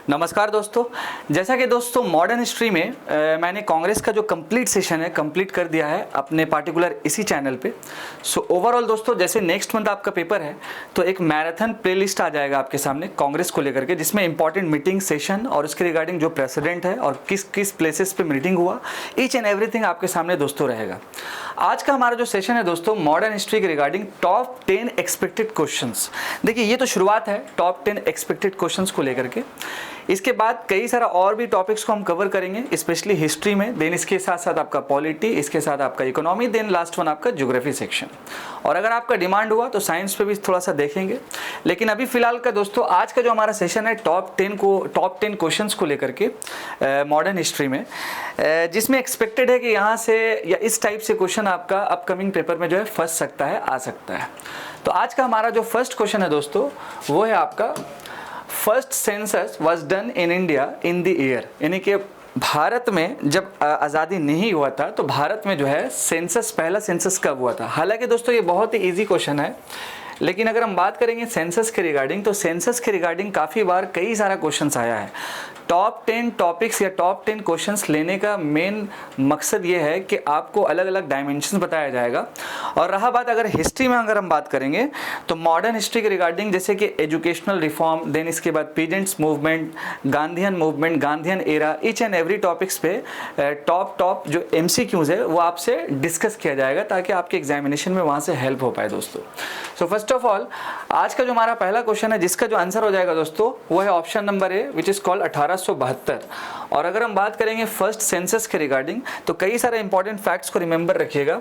नमस्कार दोस्तों। जैसा कि दोस्तों मॉडर्न हिस्ट्री में मैंने कांग्रेस का जो कंप्लीट सेशन है कंप्लीट कर दिया है अपने पार्टिकुलर इसी चैनल पे। सो ओवरऑल दोस्तों जैसे नेक्स्ट मंथ आपका पेपर है तो एक मैराथन प्लेलिस्ट आ जाएगा आपके सामने कांग्रेस को लेकर के, जिसमें इंपॉर्टेंट मीटिंग सेशन और उसके रिगार्डिंग जो प्रेसिडेंट है और किस किस प्लेसेस पे मीटिंग हुआ, ईच एंड एवरीथिंग आपके सामने दोस्तों रहेगा। आज का हमारा जो सेशन है दोस्तों मॉडर्न हिस्ट्री के रिगार्डिंग टॉप 10 एक्सपेक्टेड क्वेश्चंस। देखिए ये तो शुरुआत है टॉप 10 एक्सपेक्टेड क्वेश्चंस को लेकर के। इसके बाद कई सारा और भी टॉपिक्स को हम कवर करेंगे स्पेशली हिस्ट्री में, देन इसके साथ साथ आपका पॉलिटी, इसके साथ आपका इकोनॉमी, देन लास्ट वन आपका ज्योग्राफी सेक्शन। और अगर आपका डिमांड हुआ तो साइंस पे भी थोड़ा सा देखेंगे। लेकिन अभी फिलहाल का दोस्तों आज का जो हमारा सेशन है टॉप 10 क्वेश्चंस को लेकर के मॉडर्न हिस्ट्री में, जिसमें एक्सपेक्टेड है कि यहाँ से या इस टाइप से क्वेश्चन आपका अपकमिंग पेपर में जो है फंस सकता है, आ सकता है। तो आज का हमारा जो फर्स्ट क्वेश्चन है दोस्तों वो है आपका first census was done in India in the year, यानी कि भारत में जब आज़ादी नहीं हुआ था तो भारत में जो है सेंसस, पहला सेंसस कब हुआ था। हालांकि दोस्तों ये बहुत ही इजी क्वेश्चन है, लेकिन अगर हम बात करेंगे सेंसस के रिगार्डिंग तो सेंसस के रिगार्डिंग काफ़ी बार कई सारा क्वेश्चंस आया है। टॉप 10 टॉपिक्स या टॉप 10 क्वेश्चंस लेने का मेन मकसद ये है कि आपको अलग अलग डायमेंशन बताया जाएगा। और रहा बात अगर हिस्ट्री में अगर हम बात करेंगे तो मॉडर्न हिस्ट्री के रिगार्डिंग जैसे कि एजुकेशनल रिफॉर्म, देन इसके बाद peasants movement, Gandhian movement, Gandhian era, each and every topics पे टॉप जो MCQs है वो आपसे डिस्कस किया जाएगा ताकि आपके एग्जामिनेशन में वहाँ से हेल्प हो पाए दोस्तों। सो फर्स्ट ऑफ ऑल आज का जो हमारा पहला क्वेश्चन है जिसका जो आंसर हो जाएगा दोस्तों वो है option number A, which is called 1872। और अगर हम बात करेंगे फर्स्ट सेंसस के रिगार्डिंग तो कई सारे इंपॉर्टेंट फैक्ट्स को रिमेंबर रखिएगा।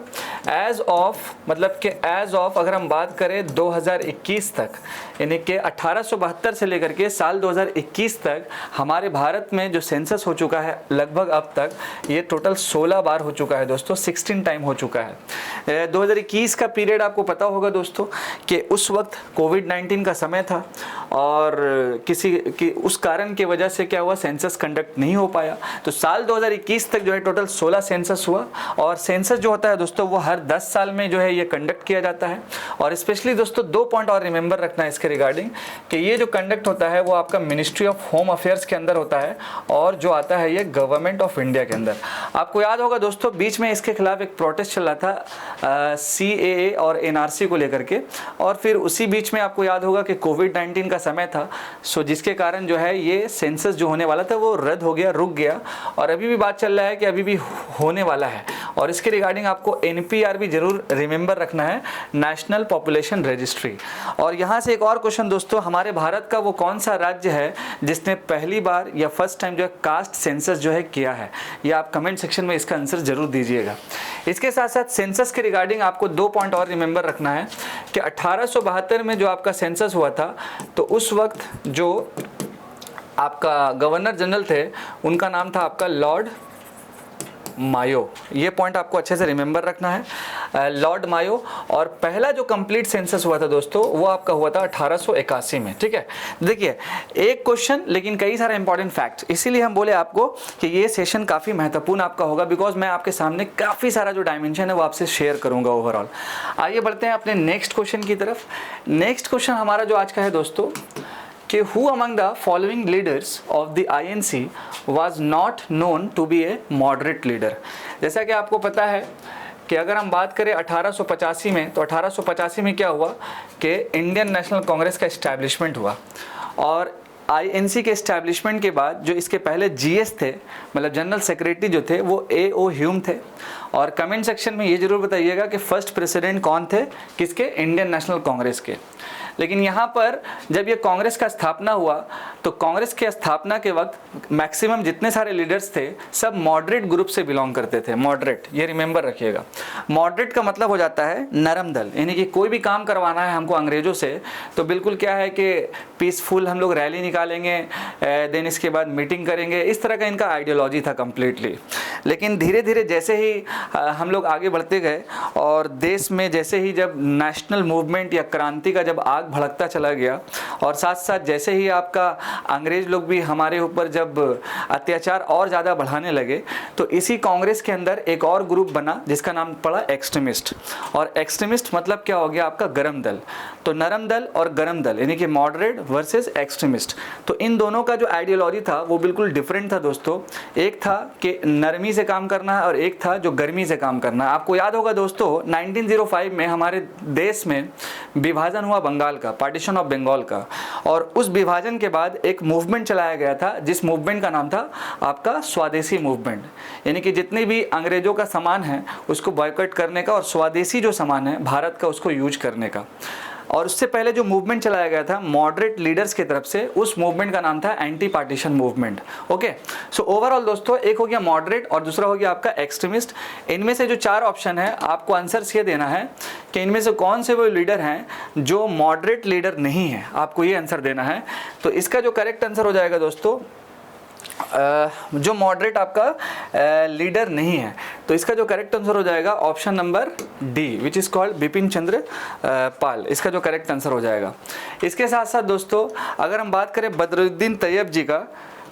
एज ऑफ मतलब कि एज ऑफ अगर हम बात करें 2021 तक, यानी कि 1872 से लेकर के साल 2021 तक हमारे भारत में जो सेंसस हो चुका है लगभग अब तक ये टोटल 16 बार हो चुका है दोस्तों, 16 टाइम हो चुका है। 2021 का पीरियड आपको पता होगा दोस्तों कि उस वक्त कोविड-19 का समय था और उस कारण की वजह से क्या हुआ, सेंसस कंडक्ट नहीं हो पाया। तो साल 2021 तक जो है टोटल 16 सेंसस हुआ। और सेंसस जो होता है दोस्तों वो हर 10 साल में जो है ये कंडक्ट किया जाता है। और स्पेशली दोस्तों 2 पॉइंट और रिमेंबर रखना है इसके रिगार्डिंग कि ये जो कंडक्ट होता है वो आपका मिनिस्ट्री ऑफ होम अफेयर्स के अंदर होता है और जो आता है ये गवर्नमेंट ऑफ इंडिया के अंदर। आपको याद होगा दोस्तों बीच में इसके खिलाफ एक प्रोटेस्ट चल रहा था CAA और NRC को लेकर के, और फिर उसी बीच में आपको याद होगा कि कोविड-19 का समय था। सो जिसके कारण जो है ये सेंसस जो होने वाला था वो रद्द हो गया, रुक गया। और अभी भी बात चल रहा है कि अभी भी होने वाला है। और इसके रिगार्डिंग आपको NPR भी जरूर रिमेंबर रखना है, नेशनल पॉपुलेशन रजिस्ट्री। और यहाँ से एक और क्वेश्चन दोस्तों, हमारे भारत का वो कौन सा राज्य है जिसने पहली बार या फर्स्ट टाइम जो है कास्ट सेंसस जो है किया है, या आप कमेंट सेक्शन में इसका आंसर जरूर दीजिएगा। इसके साथ साथ सेंसस के रिगार्डिंग आपको 2 पॉइंट और रिमेंबर रखना है कि 1872 में जो आपका सेंसस हुआ था तो उस वक्त जो आपका गवर्नर जनरल थे उनका नाम था आपका लॉर्ड मायो। ये पॉइंट आपको अच्छे से रिमेंबर रखना है, लॉर्ड मायो। और पहला जो कंप्लीट सेंसस हुआ था दोस्तों वो आपका हुआ था 1881 में। ठीक है, देखिए एक क्वेश्चन लेकिन कई सारे इंपॉर्टेंट फैक्ट्स, इसीलिए हम बोले आपको कि ये सेशन काफ़ी महत्वपूर्ण आपका होगा, बिकॉज मैं आपके सामने काफ़ी सारा जो डायमेंशन है वो आपसे शेयर करूंगा ओवरऑल। आइए बढ़ते हैं अपने नेक्स्ट क्वेश्चन की तरफ। नेक्स्ट क्वेश्चन हमारा जो आज का है दोस्तों कि who among the following leaders of the INC was not known to be a moderate leader। जैसा कि आपको पता है कि अगर हम बात करें 1885 में तो 1885 में क्या हुआ कि इंडियन नेशनल कांग्रेस का इस्टेब्लिशमेंट हुआ। और INC के इस्टेब्लिशमेंट के बाद जो इसके पहले GS थे, मतलब जनरल सेक्रेटरी जो थे वो AO ह्यूम थे। और कमेंट सेक्शन में ये जरूर बताइएगा कि फर्स्ट प्रेसिडेंट कौन थे, किसके, इंडियन नेशनल कांग्रेस के। लेकिन यहाँ पर जब ये कांग्रेस का स्थापना हुआ तो कांग्रेस के स्थापना के वक्त मैक्सिमम जितने सारे लीडर्स थे सब मॉडरेट ग्रुप से बिलोंग करते थे। मॉडरेट, ये रिमेंबर रखिएगा। मॉडरेट का मतलब हो जाता है नरम दल, यानी कि कोई भी काम करवाना है हमको अंग्रेजों से तो बिल्कुल क्या है कि पीसफुल हम लोग रैली निकालेंगे, देन इसके बाद मीटिंग करेंगे, इस तरह का इनका आइडियोलॉजी था कम्प्लीटली। लेकिन धीरे धीरे जैसे ही हम लोग आगे बढ़ते गए और देश में जैसे ही जब नेशनल मूवमेंट या क्रांति का जब आग भड़कता चला गया और साथ साथ जैसे ही आपका अंग्रेज लोग भी हमारे ऊपर जब अत्याचार और ज़्यादा बढ़ाने लगे तो इसी कांग्रेस के अंदर एक और ग्रुप बना जिसका नाम पड़ा एक्सट्रीमिस्ट। और एक्सट्रीमिस्ट मतलब क्या हो गया आपका गरम दल। तो नरम दल और गरम दल यानी कि मॉडरेट वर्सेस एक्सट्रीमिस्ट, तो इन दोनों का जो आइडियोलॉजी था वो बिल्कुल डिफरेंट था दोस्तों। एक था कि नरमी से काम करना है और एक था जो गर्मी से काम करना है। आपको याद होगा दोस्तों 1905 में हमारे देश में विभाजन हुआ बंगाल का, पार्टीशन ऑफ बंगाल का, और उस विभाजन के बाद एक मूवमेंट चलाया गया था जिस मूवमेंट का नाम था आपका स्वदेशी मूवमेंट, यानी कि जितने भी अंग्रेजों का सामान है उसको बॉयकॉट करने का और स्वदेशी जो सामान है भारत का उसको यूज करने का। और उससे पहले जो मूवमेंट चलाया गया था मॉडरेट लीडर्स की तरफ से, उस मूवमेंट का नाम था anti partition movement. Okay, so overall दोस्तों एक हो गया मॉडरेट और दूसरा हो गया आपका एक्सट्रीमिस्ट। इनमें से जो 4 ऑप्शन है आपको आंसर्स ये देना है कि इनमें से कौन से वो लीडर हैं जो मॉडरेट लीडर नहीं है, आपको ये आंसर देना है। तो इसका जो करेक्ट आंसर हो जाएगा दोस्तों जो मॉडरेट आपका लीडर नहीं है, तो इसका जो करेक्ट आंसर हो जाएगा option number D which is called Bipin Chandra Pal, इसका जो करेक्ट आंसर हो जाएगा। इसके साथ साथ दोस्तों अगर हम बात करें बदरुद्दीन तैयब जी का,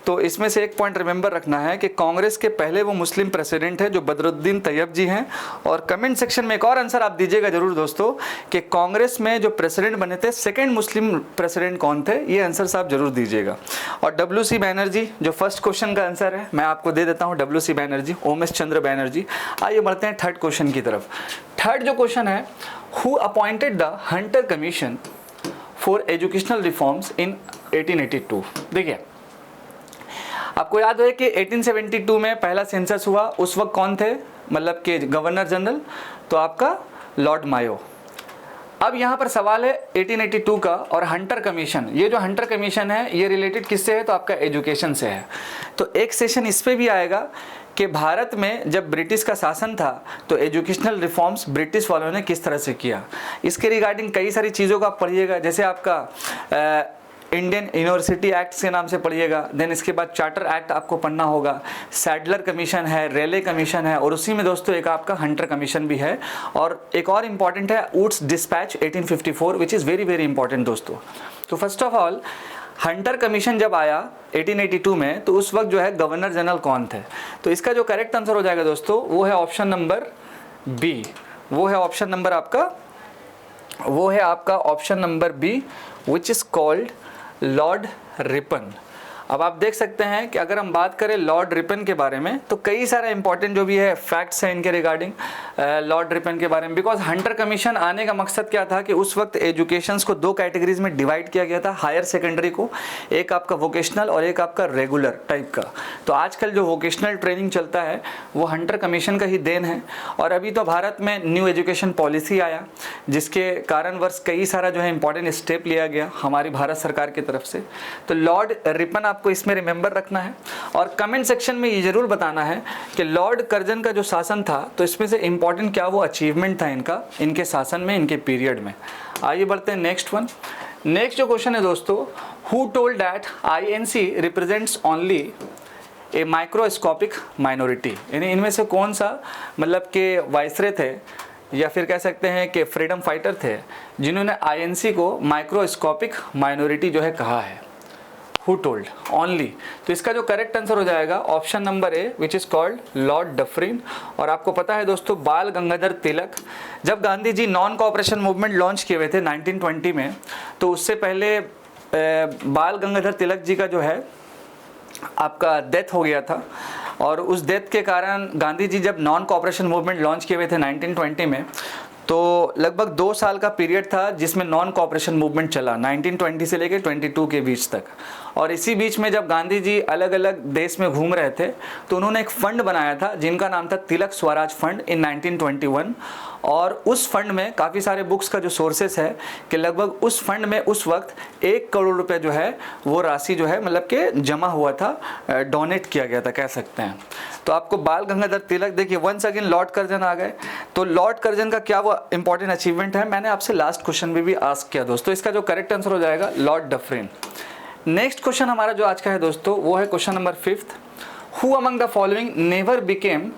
तो इसमें से एक पॉइंट रिमेंबर रखना है कि कांग्रेस के पहले वो मुस्लिम प्रेसिडेंट है जो बदरुद्दीन तैयब जी हैं। और कमेंट सेक्शन में एक और आंसर आप दीजिएगा जरूर दोस्तों कि कांग्रेस में जो प्रेसिडेंट बने थे सेकंड मुस्लिम प्रेसिडेंट कौन थे, ये आंसर आप जरूर दीजिएगा। और WC बैनर्जी जो फर्स्ट क्वेश्चन का आंसर है मैं आपको दे देता हूँ, WC बैनर्जी, ओमेश चंद्र बैनर्जी। आइए बढ़ते हैं थर्ड क्वेश्चन की तरफ। थर्ड जो क्वेश्चन है, who appointed the Hunter commission for educational reforms in 1882। देखिए आपको याद है कि 1872 में पहला सेंसस हुआ, उस वक्त कौन थे, मतलब कि गवर्नर जनरल, तो आपका लॉर्ड मायो। अब यहाँ पर सवाल है 1882 का और हंटर कमीशन, ये जो हंटर कमीशन है ये रिलेटेड किससे है, तो आपका एजुकेशन से है। तो एक सेशन इस पे भी आएगा कि भारत में जब ब्रिटिश का शासन था तो एजुकेशनल रिफॉर्म्स ब्रिटिश वालों ने किस तरह से किया, इसके रिगार्डिंग कई सारी चीज़ों का आप पढ़िएगा। जैसे आपका इंडियन यूनिवर्सिटी एक्ट के नाम से पढ़िएगा, देन इसके बाद चार्टर एक्ट आपको पढ़ना होगा, सैडलर कमीशन है, रेले कमीशन है, और उसी में दोस्तों एक आपका हंटर कमीशन भी है। और एक और इम्पॉर्टेंट है Wood's dispatch 1854 which is very very important दोस्तों। तो first of all Hunter commission जब आया 1882 में तो उस वक्त जो है गवर्नर जनरल कौन थे, तो इसका जो करेक्ट आंसर हो जाएगा दोस्तों वो है ऑप्शन नंबर बी, वो है ऑप्शन नंबर आपका, वो है आपका option number B which is called Lord Ripon. अब आप देख सकते हैं कि अगर हम बात करें लॉर्ड रिपन के बारे में तो कई सारा इंपॉर्टेंट जो भी है फैक्ट्स हैं इनके रिगार्डिंग लॉर्ड रिपन के बारे में। बिकॉज हंटर कमीशन आने का मकसद क्या था कि उस वक्त एजुकेशंस को 2 कैटेगरीज में डिवाइड किया गया था, हायर सेकेंडरी को, एक आपका वोकेशनल और एक आपका रेगुलर टाइप का। तो आजकल जो वोकेशनल ट्रेनिंग चलता है वो हंटर कमीशन का ही देन है। और अभी तो भारत में न्यू एजुकेशन पॉलिसी आया जिसके कारणवश कई सारा जो है इंपॉर्टेंट स्टेप लिया गया हमारी भारत सरकार की तरफ से। तो लॉर्ड रिपन आपको इसमें रिमेंबर रखना है और कमेंट सेक्शन में ये जरूर बताना है कि लॉर्ड कर्जन का जो शासन था तो इसमें से इंपॉर्टेंट क्या वो अचीवमेंट था इनका, इनके शासन में, इनके पीरियड में। आइए बढ़ते हैं नेक्स्ट वन। नेक्स्ट जो क्वेश्चन है दोस्तों, who told that INC represents only A microscopic minority, यानी इनमें से कौन सा मतलब के वाइसरे थे या फिर कह सकते हैं कि फ्रीडम फाइटर थे जिन्होंने INC को माइक्रोस्कोपिक माइनॉरिटी जो है कहा है। हु टोल्ड ओनली, तो इसका जो करेक्ट आंसर हो जाएगा option number A which is called Lord Dufferin. और आपको पता है दोस्तों बाल गंगाधर तिलक, जब Gandhi ji non cooperation movement launch किए हुए थे 1920 में, तो उससे पहले बाल गंगाधर तिलक जी का जो है आपका डेथ हो गया था। और उस डेथ के कारण गांधी जी जब नॉन कोऑपरेशन मूवमेंट लॉन्च किए हुए थे 1920 में, तो लगभग 2 साल का पीरियड था जिसमें नॉन कोऑपरेशन मूवमेंट चला 1920 से लेकर 22 के बीच तक। और इसी बीच में जब गांधी जी अलग अलग देश में घूम रहे थे तो उन्होंने एक फंड बनाया था जिनका नाम था तिलक स्वराज फंड इन 1921। और उस फंड में काफ़ी सारे बुक्स का जो सोर्सेस है कि लगभग उस फंड में उस वक्त 1 करोड़ रुपए जो है वो राशि जो है मतलब कि जमा हुआ था, डोनेट किया गया था कह सकते हैं। तो आपको बाल गंगाधर तिलक, देखिए वंस अगेन लॉर्ड कर्जन आ गए। तो लॉर्ड कर्जन का क्या वो इंपॉर्टेंट अचीवमेंट है, मैंने आपसे लास्ट क्वेश्चन में भी आस्क किया दोस्तों, इसका जो करेक्ट आंसर हो जाएगा लॉर्ड डफरिन। नेक्स्ट क्वेश्चन हमारा जो आज का है दोस्तों वो है question number 5th। Who among the following never became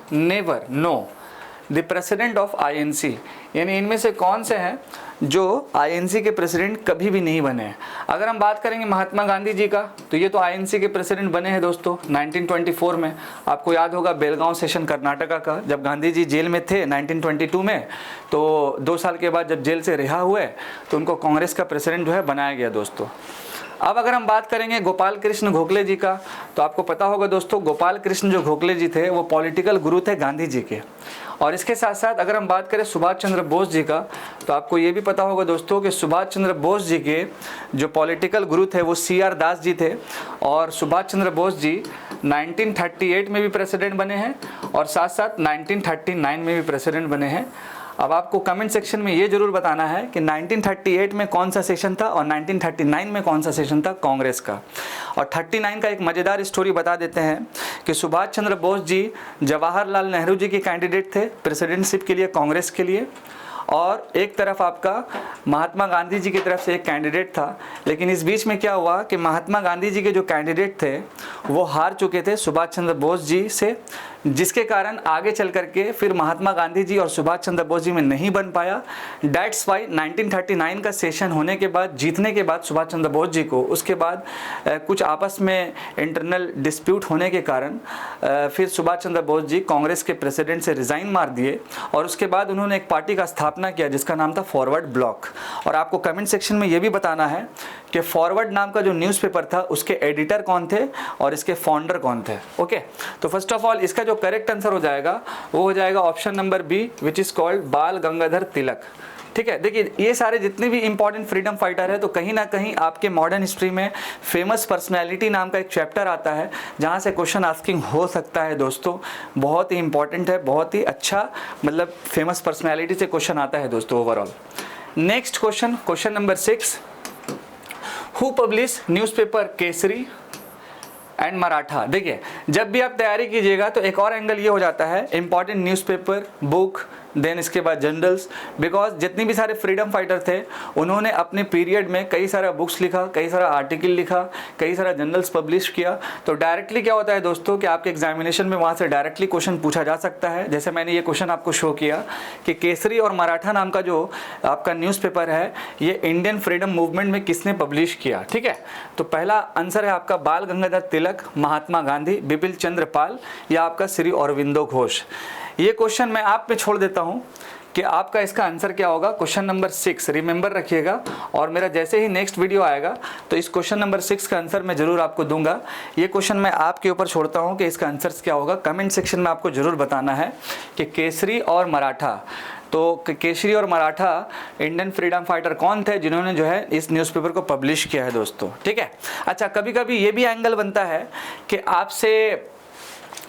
the president of INC, यानी इनमें से कौन से हैं जो आईएनसी के प्रेसिडेंट कभी भी नहीं बने हैं। अगर हम बात करेंगे महात्मा गांधी जी का, तो ये तो आईएनसी के प्रेसिडेंट बने हैं दोस्तों 1924 में। आपको याद होगा बेलगांव सेशन कर्नाटका का, जब गांधी जी जेल में थे 1922 में, तो 2 साल के बाद जब जेल से रिहा हुए तो उनको कांग्रेस का प्रेसिडेंट जो है बनाया गया दोस्तों। अब अगर हम बात करेंगे गोपाल कृष्ण गोखले जी का, तो आपको पता होगा दोस्तों गोपाल कृष्ण जो गोखले जी थे वो पॉलिटिकल गुरु थे गांधी जी के। और इसके साथ साथ अगर हम बात करें सुभाष चंद्र बोस जी का, तो आपको ये भी पता होगा दोस्तों कि सुभाष चंद्र बोस जी के जो पॉलिटिकल गुरु थे वो CR दास जी थे। और सुभाष चंद्र बोस जी 1938 में भी प्रेसिडेंट बने हैं और साथ साथ 1939 में भी प्रेसिडेंट बने हैं। अब आपको कमेंट सेक्शन में ये जरूर बताना है कि 1938 में कौन सा सेशन था और 1939 में कौन सा सेशन था कांग्रेस का। और 39 का एक मज़ेदार स्टोरी बता देते हैं कि सुभाष चंद्र बोस जी जवाहरलाल नेहरू जी के कैंडिडेट थे प्रेसिडेंटशिप के लिए कांग्रेस के लिए, और एक तरफ आपका महात्मा गांधी जी की तरफ से एक कैंडिडेट था। लेकिन इस बीच में क्या हुआ कि महात्मा गांधी जी के जो कैंडिडेट थे वो हार चुके थे सुभाष चंद्र बोस जी से, जिसके कारण आगे चल करके फिर महात्मा गांधी जी और सुभाष चंद्र बोस जी में नहीं बन पाया। डेट्स वाई 1939 का सेशन होने के बाद, जीतने के बाद सुभाष चंद्र बोस जी को उसके बाद कुछ आपस में इंटरनल डिस्प्यूट होने के कारण फिर सुभाष चंद्र बोस जी कांग्रेस के प्रेसिडेंट से रिज़ाइन मार दिए और उसके बाद उन्होंने एक पार्टी का स्थापना किया जिसका नाम था फॉरवर्ड ब्लॉक। और आपको कमेंट सेक्शन में ये भी बताना है कि फॉरवर्ड नाम का जो न्यूज़पेपर था उसके एडिटर कौन थे और इसके फाउंडर कौन थे। ओके, तो फर्स्ट ऑफ ऑल इसका जो करेक्ट आंसर हो जाएगा वो हो जाएगा option number B, which is called Bal Gangadhar तिलक। ठीक है, देखिए ये सारे जितने भी इंपॉर्टेंट फ्रीडम फाइटर है तो कहीं ना कहीं आपके मॉडर्न हिस्ट्री में फेमस पर्सनैलिटी नाम का एक चैप्टर आता है जहाँ से क्वेश्चन आस्किंग हो सकता है दोस्तों। बहुत ही इंपॉर्टेंट है, बहुत ही अच्छा, मतलब फेमस पर्सनैलिटी से क्वेश्चन आता है दोस्तों overall. Next question, question number 6, who publish newspaper Kesari and Maratha. देखिए जब भी आप तैयारी कीजिएगा तो एक और एंगल ये हो जाता है इंपॉर्टेंट न्यूज़पेपर, बुक, देन इसके बाद जनरल्स, बिकॉज जितने भी सारे फ्रीडम फाइटर थे उन्होंने अपने पीरियड में कई सारा बुक्स लिखा, कई सारा आर्टिकल लिखा, कई सारा जनरल्स पब्लिश किया। तो डायरेक्टली क्या होता है दोस्तों कि आपके एग्जामिनेशन में वहाँ से डायरेक्टली क्वेश्चन पूछा जा सकता है। जैसे मैंने ये क्वेश्चन आपको शो किया कि केसरी और मराठा नाम का जो आपका न्यूज़पेपर है ये इंडियन फ्रीडम मूवमेंट में किसने पब्लिश किया। ठीक है, तो पहला आंसर है आपका बाल गंगाधर तिलक, महात्मा गांधी, बिपिन चंद्र पाल या आपका श्री अरविंदो घोष। ये क्वेश्चन मैं आप पे छोड़ देता हूँ कि आपका इसका आंसर क्या होगा। क्वेश्चन नंबर 6 रिमेंबर रखिएगा और मेरा जैसे ही नेक्स्ट वीडियो आएगा तो इस क्वेश्चन नंबर 6 का आंसर मैं ज़रूर आपको दूंगा। ये क्वेश्चन मैं आपके ऊपर छोड़ता हूँ कि इसका आंसर क्या होगा। कमेंट सेक्शन में आपको ज़रूर बताना है कि केसरी और मराठा, तो केसरी और मराठा इंडियन फ्रीडम फाइटर कौन थे जिन्होंने जो है इस न्यूज़पेपर को पब्लिश किया है दोस्तों। ठीक है, अच्छा कभी कभी ये भी एंगल बनता है कि आपसे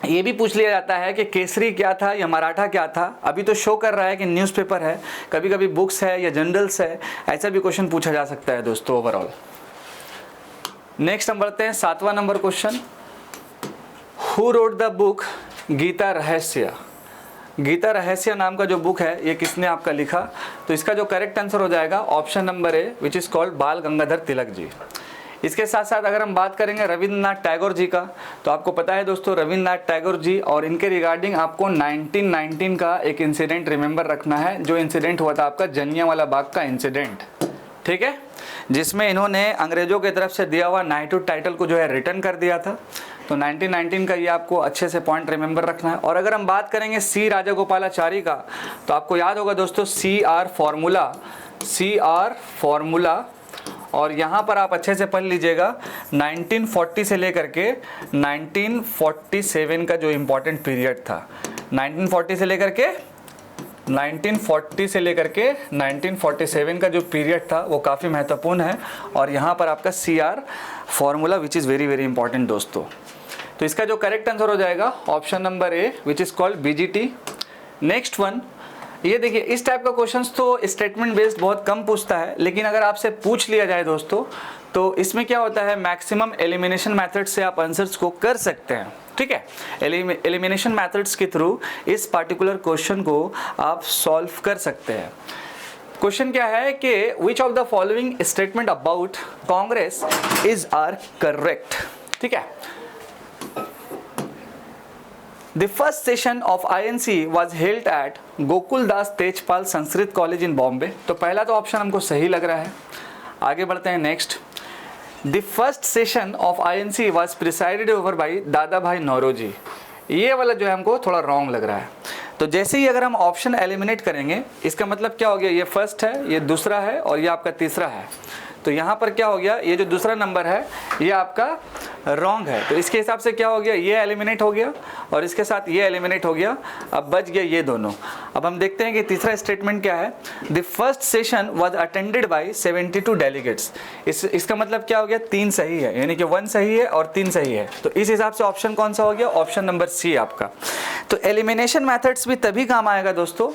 ये भी पूछ लिया जाता है कि केसरी क्या था या मराठा क्या था। अभी तो शो कर रहा है कि न्यूज़पेपर है, कभी कभी बुक्स है या जनरल्स है, ऐसा भी क्वेश्चन पूछा जा सकता है दोस्तों ओवरऑल। नेक्स्ट हम बढ़ते हैं 7वां number question, who wrote the book Gita Rahasya. Gita रहस्य नाम का जो बुक है ये किसने आपका लिखा। तो इसका जो करेक्ट आंसर हो जाएगा option number A, which is called Bal Gangadhar Tilak ji. इसके साथ साथ अगर हम बात करेंगे रविंद्रनाथ टैगोर जी का, तो आपको पता है दोस्तों रविंद्रनाथ टैगोर जी और इनके रिगार्डिंग आपको 1919 का एक इंसिडेंट रिमेंबर रखना है, जो इंसिडेंट हुआ था आपका जलियांवाला बाग का इंसिडेंट। ठीक है, जिसमें इन्होंने अंग्रेजों की तरफ से दिया हुआ नाइटहुड टाइटल को जो है रिटर्न कर दिया था। तो 1919 का ये आपको अच्छे से पॉइंट रिमेंबर रखना है। और अगर हम बात करेंगे सी राजागोपालाचारी का, तो आपको याद होगा दोस्तों CR फॉर्मूला, और यहाँ पर आप अच्छे से पढ़ लीजिएगा 1940 से लेकर के 1947 का जो इम्पोर्टेंट पीरियड था। 1940 से लेकर के 1947 का जो पीरियड था वो काफ़ी महत्वपूर्ण है। और यहाँ पर आपका CR formula which is very very important दोस्तों। तो इसका जो करेक्ट आंसर हो जाएगा option number A, which is called BGT। Next one, ये देखिए इस टाइप का क्वेश्चंस तो स्टेटमेंट बेस्ड बहुत कम पूछता है, लेकिन अगर आपसे पूछ लिया जाए दोस्तों तो इसमें क्या होता है मैक्सिमम एलिमिनेशन मेथड से आप आंसर्स को कर सकते हैं। ठीक है, एलिमिनेशन मेथड्स के थ्रू इस पार्टिकुलर क्वेश्चन को आप सॉल्व कर सकते हैं। क्वेश्चन क्या है कि which of the following statement about Congress is are correct. ठीक है, the first session of INC was held at Gokuldas Tejpal Sanskrit college in Bombay. तो पहला तो ऑप्शन हमको सही लग रहा है। आगे बढ़ते हैं next. The first session of INC was presided over by दादा भाई नौरोजी। ये वाला जो है हमको थोड़ा रॉन्ग लग रहा है। तो जैसे ही अगर हम ऑप्शन एलिमिनेट करेंगे, इसका मतलब क्या हो गया, ये फर्स्ट है, ये दूसरा है और ये आपका तीसरा है। तो यहाँ पर क्या हो गया, ये जो दूसरा नंबर है ये आपका रॉन्ग है। तो इसके हिसाब से क्या हो गया, ये एलिमिनेट हो गया और इसके साथ ये एलिमिनेट हो गया। अब बच गया ये दोनों। अब हम देखते हैं कि तीसरा स्टेटमेंट क्या है। The first session was attended by 72 delegates. इसका मतलब क्या हो गया, 3 सही है, यानी कि 1 सही है और 3 सही है। तो इस हिसाब से ऑप्शन कौन सा हो गया, ऑप्शन नंबर सी आपका। तो एलिमिनेशन मैथड्स भी तभी काम आएगा दोस्तों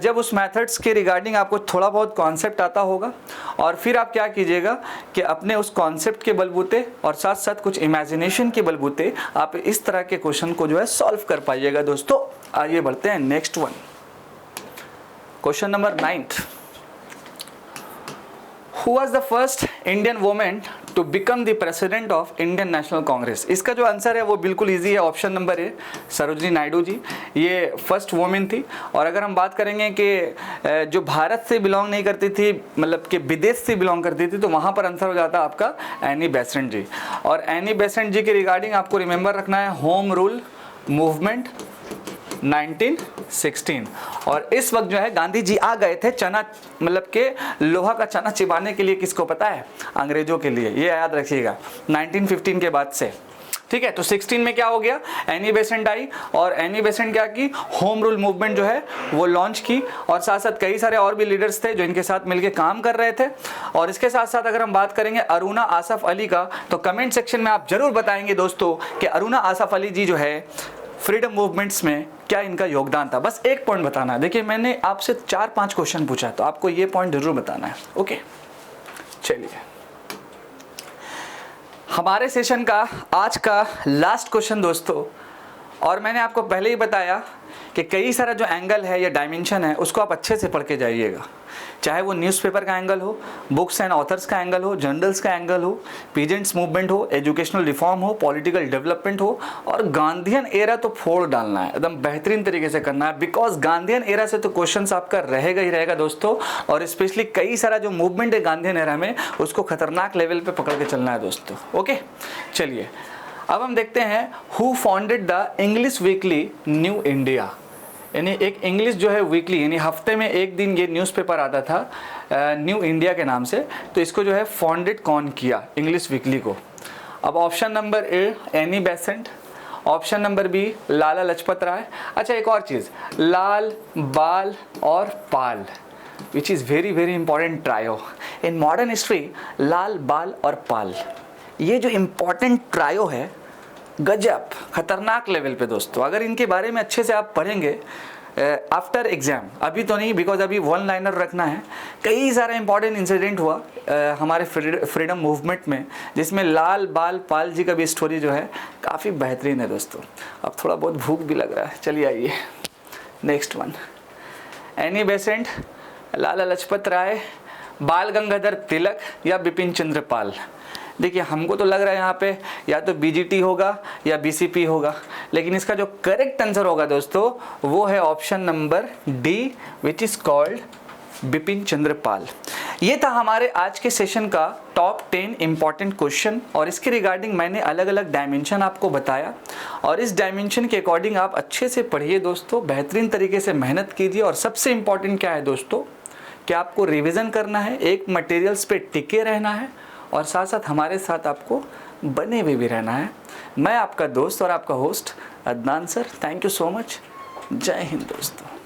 जब उस मेथड्स के रिगार्डिंग आपको थोड़ा बहुत कॉन्सेप्ट आता होगा और फिर आप क्या कीजिएगा कि अपने उस कॉन्सेप्ट के बलबूते और साथ साथ कुछ इमेजिनेशन के बलबूते आप इस तरह के क्वेश्चन को जो है सॉल्व कर पाइएगा दोस्तों। आइए बढ़ते हैं next one, question number 9। Who was the first Indian woman to become the president of Indian National Congress? इसका जो आंसर है वो बिल्कुल इजी है, option number A, Sarojini Naidu ji. ये फर्स्ट वुमेन थी। और अगर हम बात करेंगे कि जो भारत से बिलोंग नहीं करती थी, मतलब कि विदेश से बिलोंग करती थी, तो वहाँ पर आंसर हो जाता आपका एनी बेसेंट जी। और एनी बेसेंट जी के रिगार्डिंग आपको रिमेंबर रखना है होम रूल मूवमेंट 1916। और इस वक्त जो है गांधी जी आ गए थे चना, मतलब के लोहा का चना चिबाने के लिए, किसको पता है, अंग्रेजों के लिए। ये याद रखिएगा 1915 के बाद से, ठीक है। तो 16 में क्या हो गया, एनी बेसेंट आई और एनी बेसेंट क्या की, होम रूल मूवमेंट जो है वो लॉन्च की। और साथ साथ कई सारे और भी लीडर्स थे जो इनके साथ मिलके काम कर रहे थे। और इसके साथ साथ अगर हम बात करेंगे अरुणा आसफ अली का, तो कमेंट सेक्शन में आप जरूर बताएंगे दोस्तों कि अरुणा आसफ अली जी जो है फ्रीडम मूवमेंट्स में क्या इनका योगदान था। बस एक पॉइंट बताना है। देखिए मैंने आपसे 4-5 क्वेश्चन पूछा, तो आपको ये पॉइंट जरूर बताना है। ओके चलिए, हमारे सेशन का आज का लास्ट क्वेश्चन दोस्तों। और मैंने आपको पहले ही बताया कि कई सारा जो एंगल है या डायमेंशन है उसको आप अच्छे से पढ़ के जाइएगा, चाहे वो न्यूज़पेपर का एंगल हो, बुक्स एंड ऑथर्स का एंगल हो, जर्नल्स का एंगल हो, पीजेंट्स मूवमेंट हो, एजुकेशनल रिफॉर्म हो, पॉलिटिकल डेवलपमेंट हो। और गांधीयन एरा तो फोड़ डालना है, एकदम बेहतरीन तरीके से करना है, बिकॉज गांधीयन एरा से तो क्वेश्चंस आपका रहेगा ही रहेगा दोस्तों। और स्पेशली कई सारा जो मूवमेंट है गांधीयन एरा में, उसको खतरनाक लेवल पे पकड़ के चलना है दोस्तों। ओके चलिए, अब हम देखते हैं who founded the English weekly new India. यानी एक इंग्लिश जो है वीकली, यानी हफ्ते में एक दिन ये न्यूज़पेपर आता था न्यू इंडिया के नाम से। तो इसको जो है फाउंडेड कौन किया इंग्लिश वीकली को। अब option number A Annie Besant, option number B Lala Lajpat Rai. अच्छा एक और चीज़, लाल, बाल और Pal, which is very very important trio in modern history. Lal, Bal और पाल, ये जो इम्पॉर्टेंट ट्रायो है, गजब खतरनाक लेवल पे दोस्तों। अगर इनके बारे में अच्छे से आप पढ़ेंगे आफ्टर एग्जाम, अभी तो नहीं बिकॉज अभी वन लाइनर रखना है। कई सारा इंपॉर्टेंट इंसिडेंट हुआ हमारे फ्रीडम मूवमेंट में, जिसमें लाल, बाल, पाल जी का भी स्टोरी जो है काफ़ी बेहतरीन है दोस्तों। अब थोड़ा बहुत भूख भी लग रहा है, चलिए आइए नेक्स्ट वन। एनी बेसेंट, लाला लजपत राय, बाल गंगाधर तिलक या बिपिन चंद्र पाल। देखिए हमको तो लग रहा है यहाँ पे या तो बीजीटी होगा या बीसीपी होगा, लेकिन इसका जो करेक्ट आंसर होगा दोस्तों वो है option number D, which is called Bipin Chandra Pal. ये था हमारे आज के सेशन का टॉप 10 इंपॉर्टेंट क्वेश्चन। और इसके रिगार्डिंग मैंने अलग अलग डायमेंशन आपको बताया, और इस डायमेंशन के अकॉर्डिंग आप अच्छे से पढ़िए दोस्तों, बेहतरीन तरीके से मेहनत कीजिए। और सबसे इम्पॉर्टेंट क्या है दोस्तों कि आपको रिविज़न करना है, एक मटेरियल्स पे टिके रहना है और साथ साथ हमारे साथ आपको बने हुए भी रहना है। मैं आपका दोस्त और आपका host Adnan sir, thank you so much. जय हिंद दोस्तों।